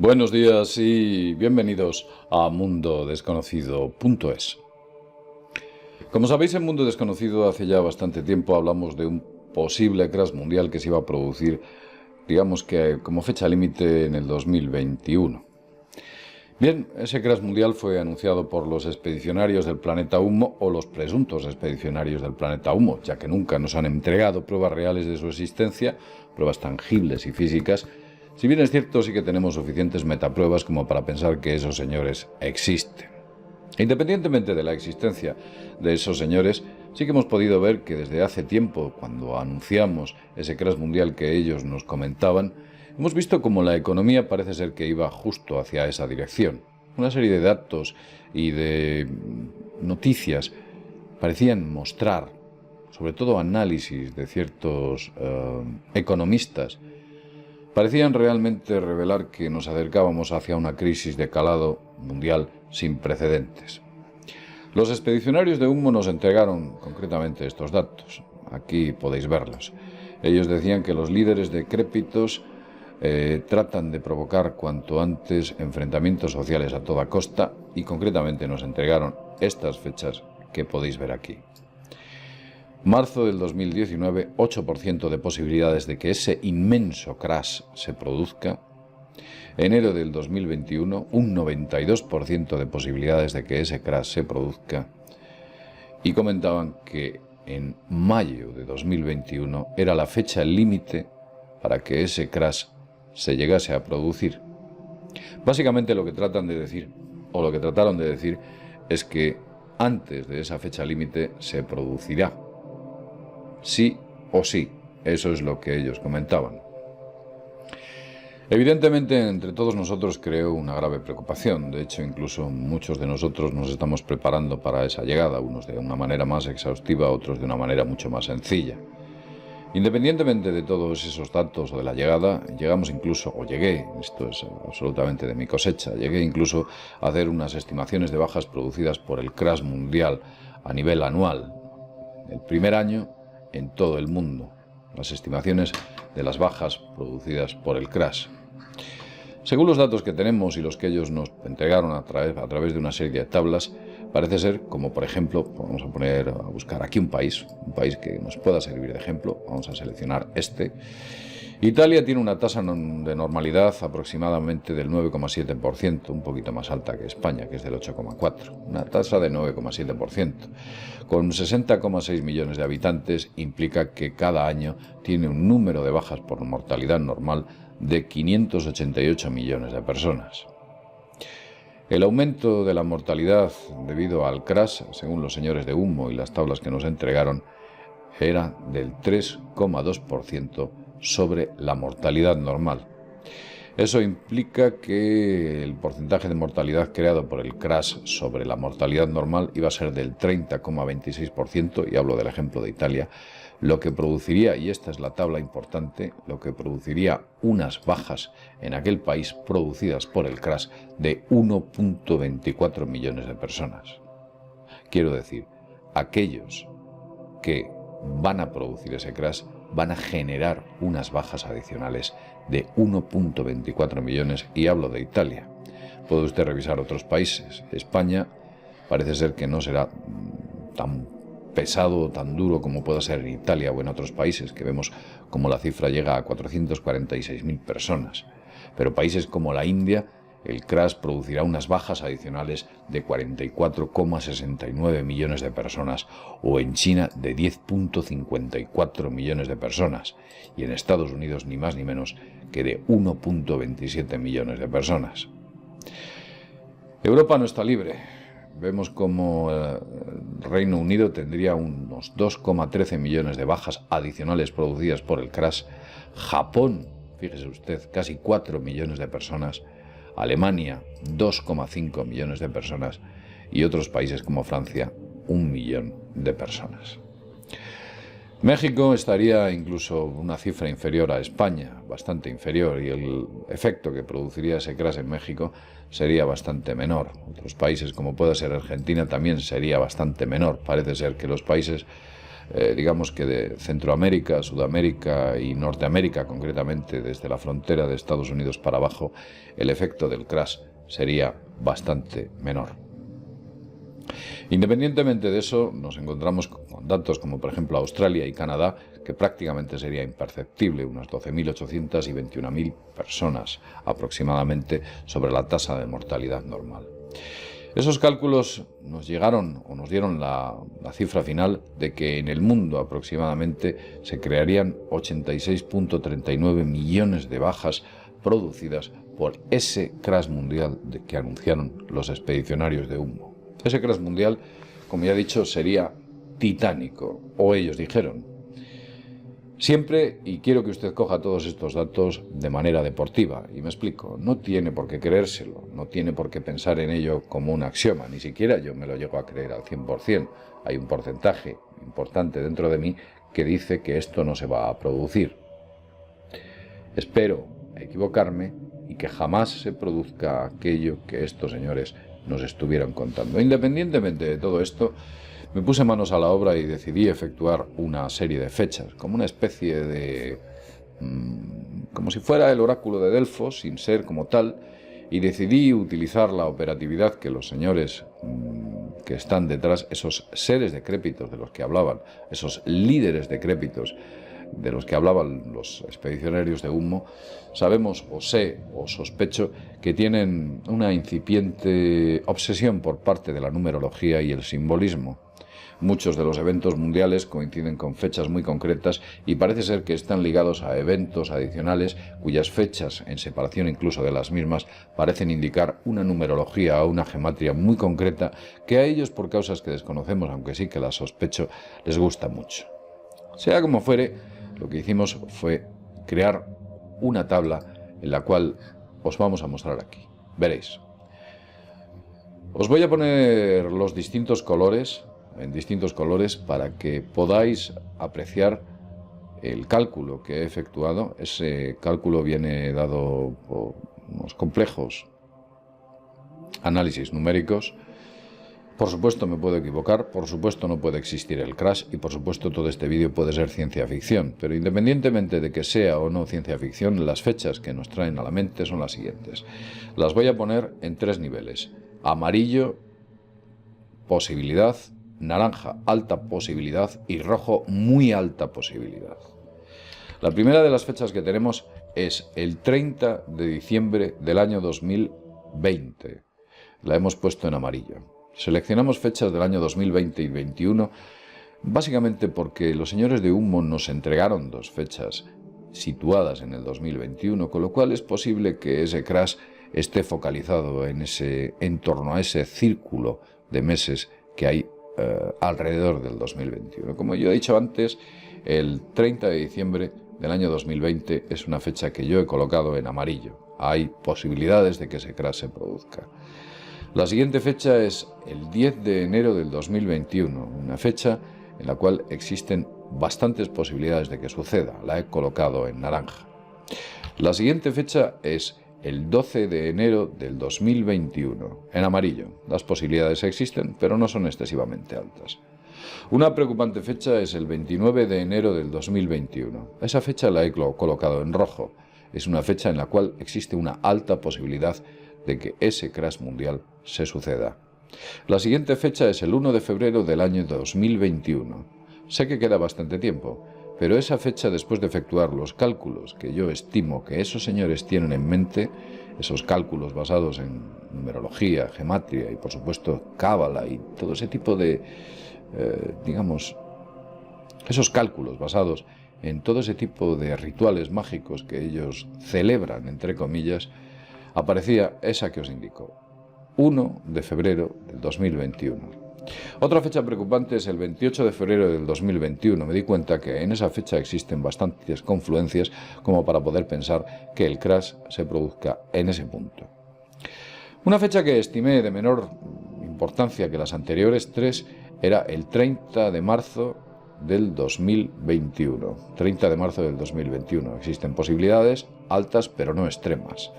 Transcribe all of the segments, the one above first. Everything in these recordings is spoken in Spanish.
Buenos días y bienvenidos a mundodesconocido.es. Como sabéis, en Mundo Desconocido hace ya bastante tiempo hablamos de un posible crash mundial que se iba a producir, digamos que como fecha límite en el 2021. Bien, ese crash mundial fue anunciado por los expedicionarios del planeta Humo o los presuntos expedicionarios del planeta Humo, ya que nunca nos han entregado pruebas reales de su existencia, pruebas tangibles y físicas. Si bien es cierto, sí que tenemos suficientes metapruebas como para pensar que esos señores existen. Independientemente de la existencia de esos señores, sí que hemos podido ver que desde hace tiempo, cuando anunciamos ese crash mundial que ellos nos comentaban, hemos visto cómo la economía parece ser que iba justo hacia esa dirección. Una serie de datos y de noticias parecían mostrar, sobre todo análisis de ciertos economistas, parecían realmente revelar que nos acercábamos hacia una crisis de calado mundial sin precedentes. Los expedicionarios de Humo nos entregaron concretamente estos datos. Aquí podéis verlos. Ellos decían que los líderes decrépitos tratan de provocar cuanto antes enfrentamientos sociales a toda costa y concretamente nos entregaron estas fechas que podéis ver aquí. Marzo del 2019, 8% de posibilidades de que ese inmenso crash se produzca. Enero del 2021, un 92% de posibilidades de que ese crash se produzca. Y comentaban que en mayo de 2021 era la fecha límite para que ese crash se llegase a producir. Básicamente lo que tratan de decir, o lo que trataron de decir, es que antes de esa fecha límite se producirá. Sí o sí, eso es lo que ellos comentaban. Evidentemente, entre todos nosotros creó una grave preocupación. De hecho, incluso muchos de nosotros nos estamos preparando para esa llegada, unos de una manera más exhaustiva, otros de una manera mucho más sencilla. Independientemente de todos esos datos o de la llegada, llegamos incluso, o llegué, esto es absolutamente de mi cosecha, llegué incluso a hacer unas estimaciones de bajas producidas por el crash mundial a nivel anual. El primer año en todo el mundo, las estimaciones de las bajas producidas por el crash. Según los datos que tenemos y los que ellos nos entregaron a través de una serie de tablas, parece ser, como por ejemplo, vamos a buscar aquí un país que nos pueda servir de ejemplo, vamos a seleccionar este. Italia tiene una tasa de normalidad aproximadamente del 9,7%, un poquito más alta que España, que es del 8,4%. Una tasa de 9,7%. Con 60,6 millones de habitantes implica que cada año tiene un número de bajas por mortalidad normal de 588 millones de personas. El aumento de la mortalidad debido al crash, según los señores de Humo y las tablas que nos entregaron, era del 3,2% sobre la mortalidad normal. Eso implica que el porcentaje de mortalidad creado por el crash sobre la mortalidad normal iba a ser del 30,26%, y hablo del ejemplo de Italia, lo que produciría, y esta es la tabla importante, lo que produciría unas bajas en aquel país producidas por el crash de 1,24 millones de personas. Quiero decir, aquellos que van a producir ese crash van a generar unas bajas adicionales de 1,24 millones, y hablo de Italia. Puede usted revisar otros países. España parece ser que no será tan pesado o tan duro como pueda ser en Italia o en otros países, que vemos como la cifra llega a 446.000 personas. Pero países como la India, el crash producirá unas bajas adicionales de 44,69 millones de personas, o en China de 10,54 millones de personas, y en Estados Unidos ni más ni menos que de 1,27 millones de personas. Europa no está libre. Vemos como el Reino Unido tendría unos 2,13 millones de bajas adicionales producidas por el crash. Japón, fíjese usted, casi 4 millones de personas. Alemania, 2,5 millones de personas, y otros países como Francia, 1 millón de personas. México estaría incluso una cifra inferior a España, bastante inferior, y el efecto que produciría ese crash en México sería bastante menor. Otros países como puede ser Argentina también sería bastante menor. Parece ser que los países digamos que de Centroamérica, Sudamérica y Norteamérica, concretamente desde la frontera de Estados Unidos para abajo, el efecto del crash sería bastante menor. Independientemente de eso, nos encontramos con datos como por ejemplo Australia y Canadá, que prácticamente sería imperceptible, unas 12.800 y 21.000 personas aproximadamente sobre la tasa de mortalidad normal. Esos cálculos nos llegaron o nos dieron la cifra final de que en el mundo aproximadamente se crearían 86,39 millones de bajas producidas por ese crash mundial que anunciaron los expedicionarios de humo. Ese crash mundial, como ya he dicho, sería titánico, o ellos dijeron. Siempre, y quiero que usted coja todos estos datos de manera deportiva, y me explico, no tiene por qué creérselo, no tiene por qué pensar en ello como un axioma, ni siquiera yo me lo llego a creer al 100%. Hay un porcentaje importante dentro de mí que dice que esto no se va a producir. Espero equivocarme y que jamás se produzca aquello que estos señores nos estuvieron contando. Independientemente de todo esto, me puse manos a la obra y decidí efectuar una serie de fechas, como una especie de... como si fuera el oráculo de Delfos, sin ser como tal, y decidí utilizar la operatividad que los señores que están detrás, esos seres decrépitos de los que hablaban, esos líderes decrépitos de los que hablaban los expedicionarios de humo, sabemos o sé o sospecho que tienen una incipiente obsesión por parte de la numerología y el simbolismo. Muchos de los eventos mundiales coinciden con fechas muy concretas y parece ser que están ligados a eventos adicionales cuyas fechas, en separación incluso de las mismas, parecen indicar una numerología o una gematria muy concreta que a ellos, por causas que desconocemos, aunque sí que las sospecho, les gusta mucho. Sea como fuere, lo que hicimos fue crear una tabla en la cual os vamos a mostrar aquí. Veréis. Os voy a poner los distintos colores, en distintos colores, para que podáis apreciar el cálculo que he efectuado. Ese cálculo viene dado por unos complejos análisis numéricos. Por supuesto me puedo equivocar, por supuesto no puede existir el crash y por supuesto todo este vídeo puede ser ciencia ficción, pero independientemente de que sea o no ciencia ficción, las fechas que nos traen a la mente son las siguientes. Las voy a poner en 3 niveles. Amarillo, posibilidad; naranja, alta posibilidad; y rojo, muy alta posibilidad. La primera de las fechas que tenemos es el 30 de diciembre del año 2020. La hemos puesto en amarillo. Seleccionamos fechas del año 2020 y 2021 básicamente porque los señores de humo nos entregaron 2 fechas situadas en el 2021, con lo cual es posible que ese crash esté focalizado en torno a ese círculo de meses que hay alrededor del 2021. Como yo he dicho antes, el 30 de diciembre del año 2020 es una fecha que yo he colocado en amarillo. Hay posibilidades de que ese crash se produzca. La siguiente fecha es el 10 de enero del 2021, una fecha en la cual existen bastantes posibilidades de que suceda. La he colocado en naranja. La siguiente fecha es el 12 de enero del 2021, en amarillo. Las posibilidades existen, pero no son excesivamente altas. Una preocupante fecha es el 29 de enero del 2021. Esa fecha la he colocado en rojo. Es una fecha en la cual existe una alta posibilidad de que ese crash mundial se suceda. La siguiente fecha es el 1 de febrero del año 2021. Sé que queda bastante tiempo, pero esa fecha, después de efectuar los cálculos que yo estimo que esos señores tienen en mente, esos cálculos basados en numerología, gematria y por supuesto cábala y todo ese tipo de, esos cálculos basados en todo ese tipo de rituales mágicos que ellos celebran, entre comillas, aparecía esa que os indico, 1 de febrero del 2021. Otra fecha preocupante es el 28 de febrero del 2021. Me di cuenta que en esa fecha existen bastantes confluencias como para poder pensar que el crash se produzca en ese punto. Una fecha que estimé de menor importancia que las anteriores 3 era el 30 de marzo del 2021. 30 de marzo del 2021. Existen posibilidades altas pero no extremas.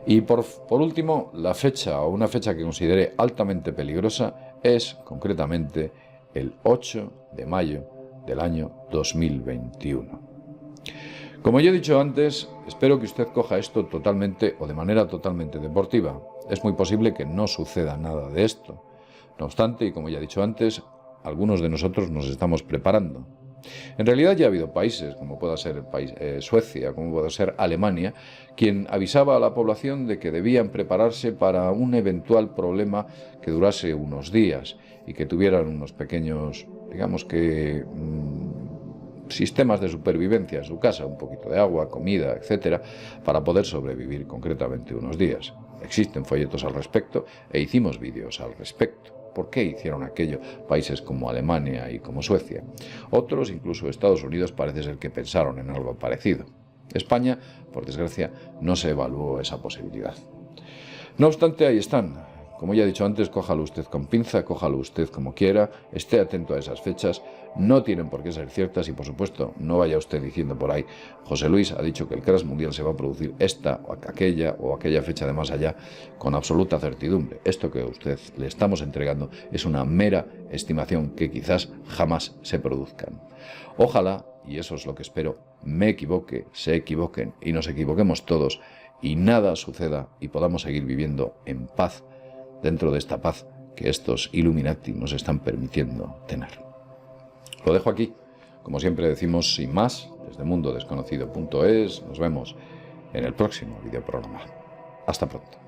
Y por último, la fecha o una fecha que consideré altamente peligrosa es concretamente el 8 de mayo del año 2021. Como ya he dicho antes, espero que usted coja esto totalmente o de manera totalmente deportiva. Es muy posible que no suceda nada de esto. No obstante, y como ya he dicho antes, algunos de nosotros nos estamos preparando. En realidad ya ha habido países, como pueda ser Suecia, como pueda ser Alemania, quien avisaba a la población de que debían prepararse para un eventual problema que durase unos días y que tuvieran unos pequeños, digamos que, sistemas de supervivencia en su casa, un poquito de agua, comida, etcétera, para poder sobrevivir concretamente unos días. Existen folletos al respecto e hicimos vídeos al respecto. ¿Por qué hicieron aquello países como Alemania y como Suecia? Otros, incluso Estados Unidos, parece ser que pensaron en algo parecido. España, por desgracia, no se evaluó esa posibilidad. No obstante, ahí están. Como ya he dicho antes, cójalo usted con pinza, cójalo usted como quiera, esté atento a esas fechas, no tienen por qué ser ciertas y, por supuesto, no vaya usted diciendo por ahí, José Luis ha dicho que el crash mundial se va a producir esta o aquella fecha de más allá con absoluta certidumbre. Esto que a usted le estamos entregando es una mera estimación que quizás jamás se produzcan. Ojalá, y eso es lo que espero, me equivoque, se equivoquen y nos equivoquemos todos y nada suceda y podamos seguir viviendo en paz dentro de esta paz que estos Illuminati nos están permitiendo tener. Lo dejo aquí. Como siempre decimos, sin más, desde mundodesconocido.es, nos vemos en el próximo videoprograma. Hasta pronto.